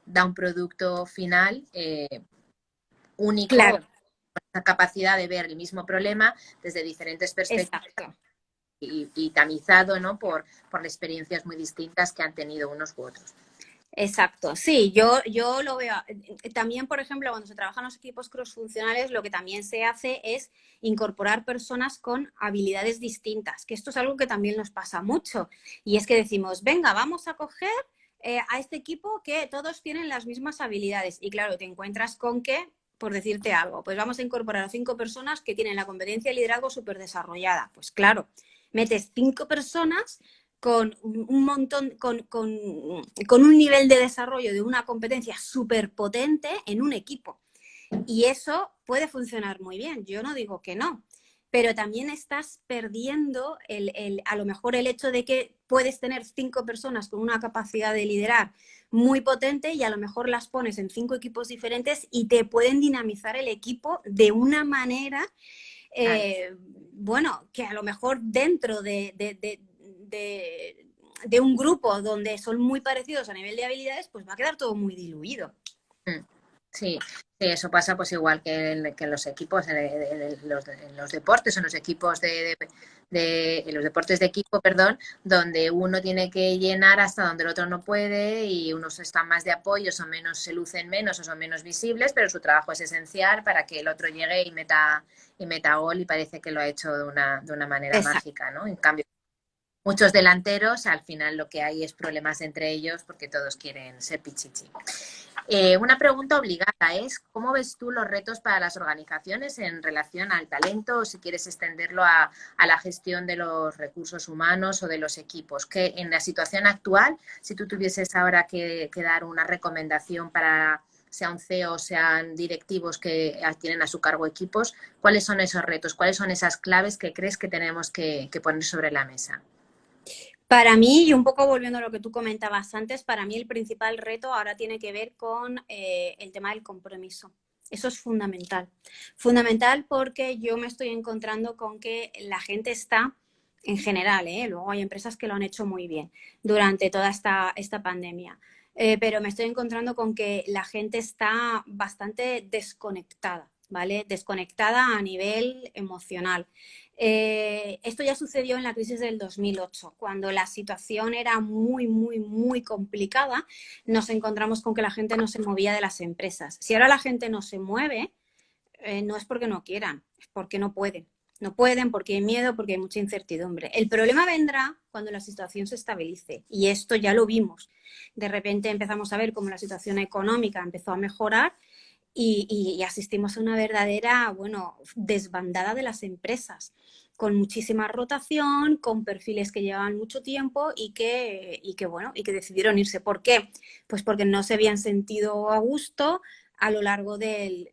da un producto final único, Claro, con esa capacidad de ver el mismo problema desde diferentes perspectivas. exacto. Y tamizado, ¿no? por las experiencias muy distintas que han tenido unos u otros. Exacto, sí, yo lo veo. También, por ejemplo, cuando se trabajan los equipos crossfuncionales, lo que también se hace es incorporar personas con habilidades distintas, que esto es algo que también nos pasa mucho. Y es que decimos, venga, vamos a coger a este equipo que todos tienen las mismas habilidades. Y claro, te encuentras con que, por decirte algo, pues vamos a incorporar a 5 personas que tienen la competencia de liderazgo súper desarrollada. Pues claro, metes 5 personas con un montón, con un nivel de desarrollo de una competencia súper potente en un equipo. Y eso puede funcionar muy bien, yo no digo que no, pero también estás perdiendo a lo mejor el hecho de que puedes tener 5 personas con una capacidad de liderar muy potente y a lo mejor las pones en 5 equipos diferentes y te pueden dinamizar el equipo de una manera, bueno, que a lo mejor dentro de un grupo donde son muy parecidos a nivel de habilidades, pues va a quedar todo muy diluido. Sí, sí, eso pasa pues igual que en los equipos, en los deportes, en los equipos en los deportes de equipo, perdón, donde uno tiene que llenar hasta donde el otro no puede y unos están más de apoyo, son menos, se lucen menos o son menos visibles, pero su trabajo es esencial para que el otro llegue y meta gol y parece que lo ha hecho de una manera Exacto. mágica, ¿no? En cambio, muchos delanteros, al final lo que hay es problemas entre ellos porque todos quieren ser pichichi. Una pregunta obligada es, ¿cómo ves tú los retos para las organizaciones en relación al talento o si quieres extenderlo a la gestión de los recursos humanos o de los equipos? Que en la situación actual, si tú tuvieses ahora que dar una recomendación para sea un CEO o sean directivos que tienen a su cargo equipos, ¿cuáles son esos retos? ¿Cuáles son esas claves que crees que tenemos que poner sobre la mesa? Para mí, y un poco volviendo a lo que tú comentabas antes, para mí el principal reto ahora tiene que ver con el tema del compromiso. Eso es fundamental. Fundamental porque yo me estoy encontrando con que la gente está, en general, luego hay empresas que lo han hecho muy bien durante toda esta pandemia, pero me estoy encontrando con que la gente está bastante desconectada, ¿vale? Desconectada a nivel emocional. Esto ya sucedió en la crisis del 2008, cuando la situación era muy, muy, muy complicada. Nos encontramos con que la gente no se movía de las empresas. Si ahora la gente no se mueve, no es porque no quieran, es porque no pueden. No pueden porque hay miedo, porque hay mucha incertidumbre. El problema vendrá cuando la situación se estabilice y esto ya lo vimos. De repente empezamos a ver cómo la situación económica empezó a mejorar y asistimos a una verdadera, bueno, desbandada de las empresas, con muchísima rotación, con perfiles que llevaban mucho tiempo bueno, y que decidieron irse. ¿Por qué? Pues porque no se habían sentido a gusto a lo largo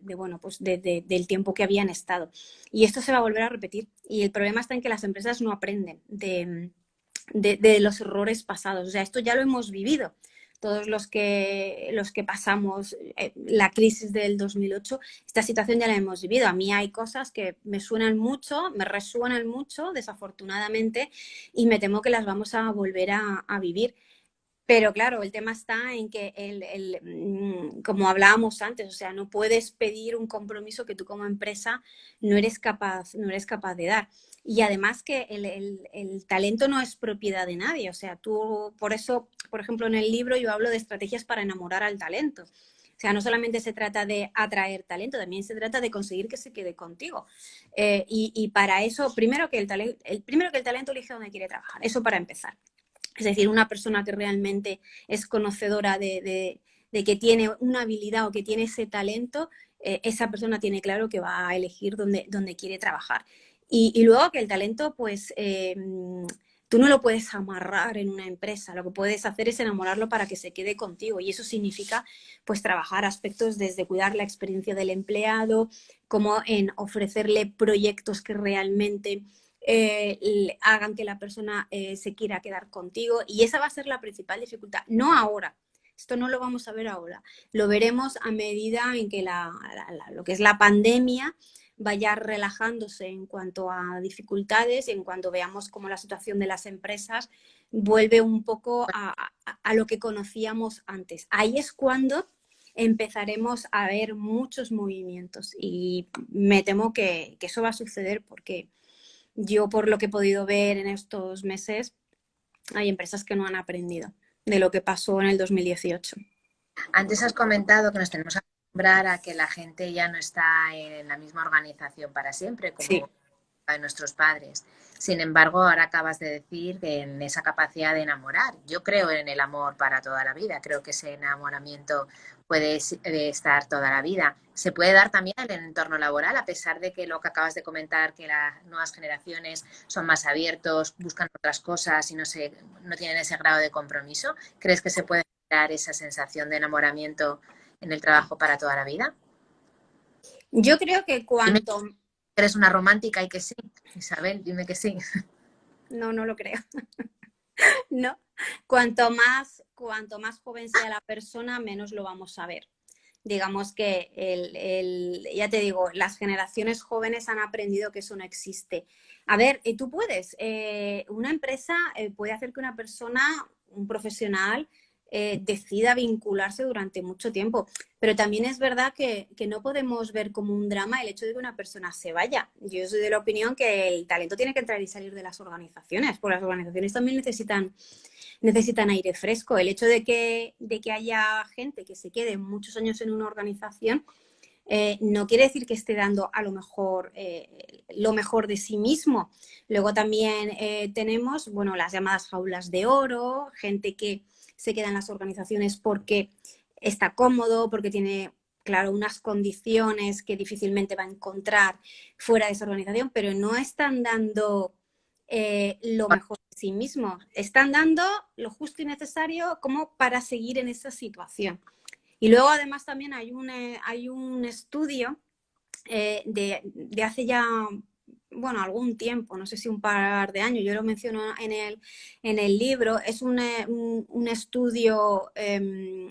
bueno, pues del tiempo que habían estado. Y esto se va a volver a repetir. Y el problema está en que las empresas no aprenden de los errores pasados. O sea, esto ya lo hemos vivido. Todos los que pasamos la crisis del 2008, esta situación ya la hemos vivido. A mí hay cosas que me suenan mucho, me resuenan mucho, desafortunadamente, y me temo que las vamos a volver a vivir. Pero claro, el tema está en que, como hablábamos antes, o sea, no puedes pedir un compromiso que tú como empresa no eres capaz de dar. Y además que el talento no es propiedad de nadie. O sea, tú, por eso, por ejemplo, en el libro yo hablo de estrategias para enamorar al talento. O sea, no solamente se trata de atraer talento, también se trata de conseguir que se quede contigo. Y para eso, primero que el talento elige dónde quiere trabajar. Eso para empezar. Es decir, una persona que realmente es conocedora de que tiene una habilidad o que tiene ese talento, esa persona tiene claro que va a elegir dónde quiere trabajar. Y luego que el talento, pues, tú no lo puedes amarrar en una empresa, lo que puedes hacer es enamorarlo para que se quede contigo. Y eso significa, pues, trabajar aspectos desde cuidar la experiencia del empleado, como en ofrecerle proyectos que realmente hagan que la persona se quiera quedar contigo, y esa va a ser la principal dificultad, no ahora. Esto no lo vamos a ver ahora, lo veremos a medida en que lo que es la pandemia vaya relajándose en cuanto a dificultades y en cuanto veamos cómo la situación de las empresas vuelve un poco a lo que conocíamos antes. Ahí es cuando empezaremos a ver muchos movimientos, y me temo que eso va a suceder porque yo, por lo que he podido ver en estos meses, hay empresas que no han aprendido de lo que pasó en el 2018. Antes has comentado que nos tenemos que acostumbrar a que la gente ya no está en la misma organización para siempre, Sí. como de nuestros padres. Sin embargo, ahora acabas de decir que en esa capacidad de enamorar. Yo creo en el amor para toda la vida. Creo que ese enamoramiento puede estar toda la vida. Se puede dar también en el entorno laboral, a pesar de que lo que acabas de comentar, que las nuevas generaciones son más abiertos, buscan otras cosas y no tienen ese grado de compromiso. ¿Crees que se puede dar esa sensación de enamoramiento en el trabajo para toda la vida? Yo creo que Dime cuanto... que eres una romántica y que sí, Isabel, dime que sí. No, no lo creo. No. Cuanto más joven sea la persona, menos lo vamos a ver. Digamos que ya te digo, las generaciones jóvenes han aprendido que eso no existe. A ver, tú puedes, una empresa puede hacer que una persona, un profesional, decida vincularse durante mucho tiempo, pero también es verdad que no podemos ver como un drama el hecho de que una persona se vaya. Yo soy de la opinión que el talento tiene que entrar y salir de las organizaciones, porque las organizaciones también necesitan aire fresco. El hecho de que haya gente que se quede muchos años en una organización no quiere decir que esté dando a lo mejor de sí mismo. Luego también tenemos, bueno, las llamadas jaulas de oro, gente que se queda en las organizaciones porque está cómodo, porque tiene, claro, unas condiciones que difícilmente va a encontrar fuera de esa organización, pero no están dando lo mejor de sí mismo. Están dando lo justo y necesario como para seguir en esa situación. Y luego además también hay un estudio de hace ya, bueno, algún tiempo, no sé si un par de años, yo lo menciono en el libro, es un estudio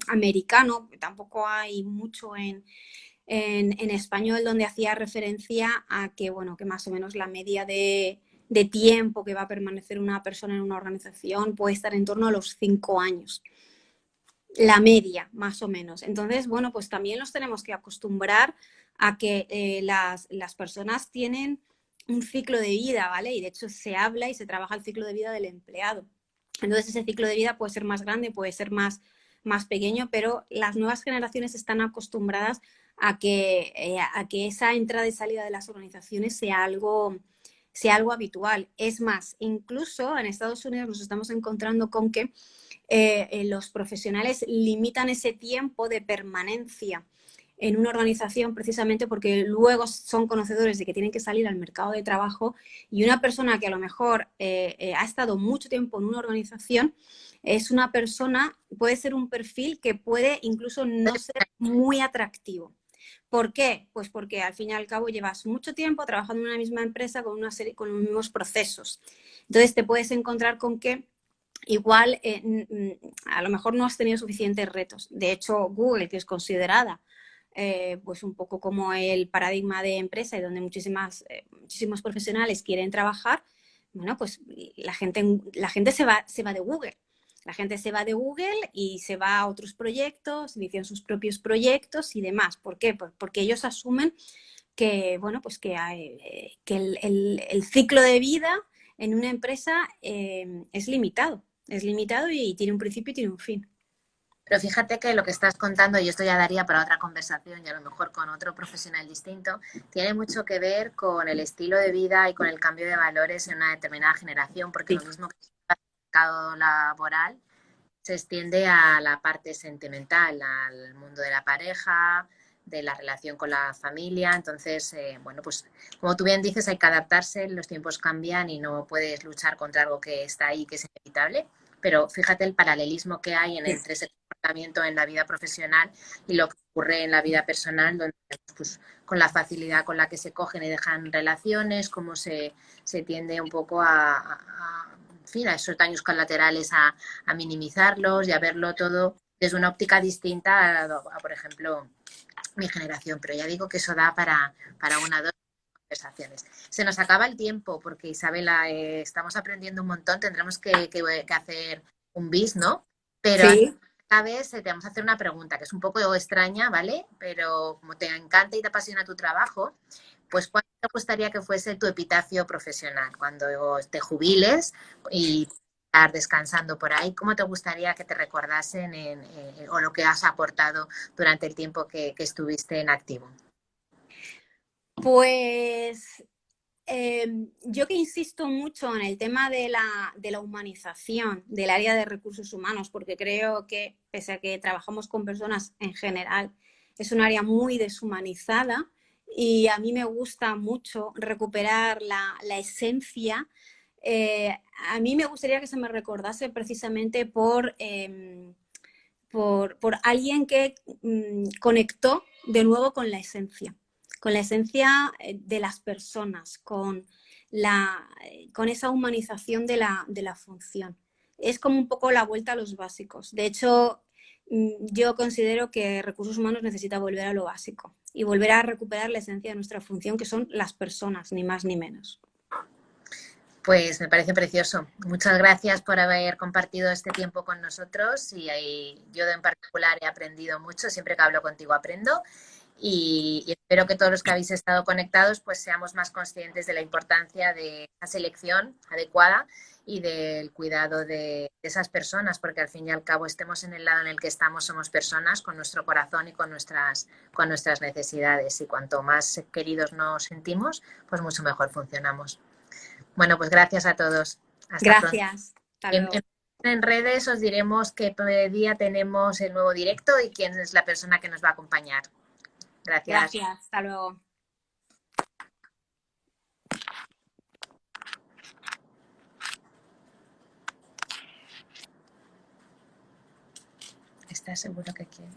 americano, tampoco hay mucho en español, donde hacía referencia a que, bueno, que más o menos la media de tiempo que va a permanecer una persona en una organización puede estar en torno a los 5 años. La media, más o menos. Entonces, bueno, pues también nos tenemos que acostumbrar a que las personas tienen un ciclo de vida, ¿vale? Y de hecho se habla y se trabaja el ciclo de vida del empleado. Entonces ese ciclo de vida puede ser más grande, puede ser más pequeño, pero las nuevas generaciones están acostumbradas a que esa entrada y salida de las organizaciones sea algo habitual. Es más, incluso en Estados Unidos nos estamos encontrando con que los profesionales limitan ese tiempo de permanencia en una organización precisamente porque luego son conocedores de que tienen que salir al mercado de trabajo, y una persona que a lo mejor ha estado mucho tiempo en una organización es una persona, puede ser un perfil que puede incluso no ser muy atractivo. ¿Por qué? Pues porque al fin y al cabo llevas mucho tiempo trabajando en una misma empresa con los mismos procesos. Entonces te puedes encontrar con que igual a lo mejor no has tenido suficientes retos. De hecho, Google, que es considerada pues un poco como el paradigma de empresa y donde muchísimos profesionales quieren trabajar, bueno, pues la gente se va de Google. La gente se va de Google y se va a otros proyectos, inician sus propios proyectos y demás. ¿Por qué? Pues porque ellos asumen que, bueno, pues que el ciclo de vida en una empresa es limitado y tiene un principio y tiene un fin. Pero fíjate que lo que estás contando, y esto ya daría para otra conversación y a lo mejor con otro profesional distinto, tiene mucho que ver con el estilo de vida y con el cambio de valores en una determinada generación, porque Sí. lo mismo que el mercado laboral se extiende a la parte sentimental, al mundo de la pareja, de la relación con la familia. Entonces, bueno, pues como tú bien dices, hay que adaptarse, los tiempos cambian y no puedes luchar contra algo que está ahí, que es inevitable. Pero fíjate el paralelismo que hay entre ese comportamiento en la vida profesional y lo que ocurre en la vida personal, donde pues, con la facilidad con la que se cogen y dejan relaciones, cómo se tiende un poco en fin, a esos daños colaterales, a minimizarlos y a verlo todo desde una óptica distinta por ejemplo, mi generación. Pero ya digo que eso da para una o dos conversaciones. Se nos acaba el tiempo porque, Isabela, estamos aprendiendo un montón. Tendremos que hacer un bis, ¿no? Pero antes Sí. de que acabes, te vamos a hacer una pregunta que es un poco extraña, ¿vale? Pero como te encanta y te apasiona tu trabajo, pues ¿cuál te gustaría que fuese tu epitafio profesional? Cuando te jubiles y estar descansando por ahí, ¿cómo te gustaría que te recordasen o lo que has aportado durante el tiempo que estuviste en activo? Pues yo que insisto mucho en el tema de la humanización del área de recursos humanos, porque creo que, pese a que trabajamos con personas en general, es un área muy deshumanizada y a mí me gusta mucho recuperar la esencia. A mí me gustaría que se me recordase precisamente por alguien que conectó de nuevo con la esencia de las personas, con esa humanización de la función. Es como un poco la vuelta a los básicos. De hecho, yo considero que recursos humanos necesita volver a lo básico y volver a recuperar la esencia de nuestra función, que son las personas, ni más ni menos. Pues me parece precioso. Muchas gracias por haber compartido este tiempo con nosotros y yo en particular he aprendido mucho. Siempre que hablo contigo aprendo y espero que todos los que habéis estado conectados pues seamos más conscientes de la importancia de esa selección adecuada y del cuidado de esas personas, porque al fin y al cabo estemos en el lado en el que estamos, somos personas con nuestro corazón y con nuestras necesidades, y cuanto más queridos nos sentimos, pues mucho mejor funcionamos. Bueno, pues gracias a todos. Hasta pronto. Gracias. Hasta luego. En redes os diremos qué día tenemos el nuevo directo y quién es la persona que nos va a acompañar. Gracias. Gracias. Hasta luego. ¿Estás seguro que quiere?